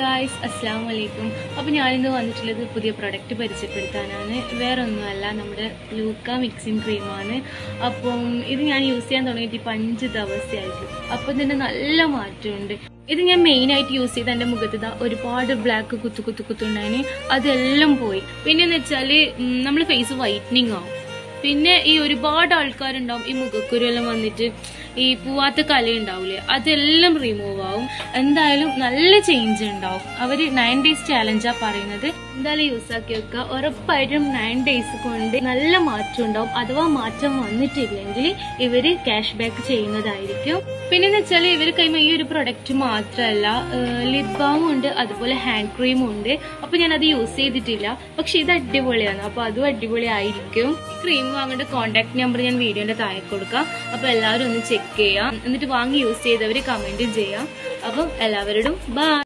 Guys, അസ്സലാമു അലൈക്കും. അപ്പോൾ ഞാനിന്ന് വന്നിട്ടുള്ളത് പുതിയ പ്രൊഡക്റ്റ് പരിചയപ്പെടുത്താനാണ്. വേറെ ഒന്നുമല്ല, നമ്മുടെ ലൂക്ക മിക്സിംഗ് ക്രീമാണ്. അപ്പം ഇത് ഞാൻ യൂസ് ചെയ്യാൻ തുടങ്ങിയിട്ട് ഇപ്പം 5 ദിവസമായിട്ടു. അപ്പം തന്നെ നല്ല മാറ്റമുണ്ട്. ഇത് ഞാൻ മെയിനായിട്ട് യൂസ് ചെയ്ത് എൻ്റെ മുഖത്ത് ഒരുപാട് ബ്ലാക്ക് കുത്തുണ്ടായിന്, അതെല്ലാം പോയി. പിന്നെന്ന് വെച്ചാൽ നമ്മൾ ഫേസ് വൈറ്റനിങ് ആവും. പിന്നെ ഈ ഒരുപാട് ആൾക്കാരുണ്ടാവും ഈ മുഖക്കുരുവെല്ലാം വന്നിട്ട് ഈ പൂവാത്ത കലയുണ്ടാവില്ലേ, അതെല്ലാം റിമൂവ് ആവും. എന്തായാലും നല്ല ചേഞ്ച് ഉണ്ടാവും. അവര് 9 days ചാലഞ്ചാ പറയുന്നത്. എന്തായാലും യൂസ് ആക്കി വെക്കുക. ഉറപ്പായിട്ടും 9 days കൊണ്ട് നല്ല മാറ്റം ഉണ്ടാവും. അഥവാ മാറ്റം വന്നിട്ടില്ലെങ്കിൽ ഇവര് ക്യാഷ് ബാക്ക് ചെയ്യുന്നതായിരിക്കും. പിന്നെന്ന് വെച്ചാൽ ഇവര് കൈമ ഈ ഒരു പ്രൊഡക്റ്റ് മാത്രമല്ല, ലിപ് ബാമും ഉണ്ട്, അതുപോലെ ഹാൻഡ് ക്രീമും ഉണ്ട്. അപ്പൊ ഞാൻ അത് യൂസ് ചെയ്തിട്ടില്ല, പക്ഷെ ഇത് അടിപൊളിയാണ്. അപ്പൊ അതും അടിപൊളിയായിരിക്കും. ക്രീം വാങ്ങേണ്ട കോൺടാക്ട് നമ്പർ ഞാൻ വീഡിയോന്റെ താഴെ കൊടുക്കാം. അപ്പൊ എല്ലാവരും ഒന്ന് ചെക്ക് ചെയ്യാം. എന്നിട്ട് വാങ്ങി യൂസ് ചെയ്തവര് കമന്റ് ചെയ്യാം. അപ്പം എല്ലാവരോടും ബൈ.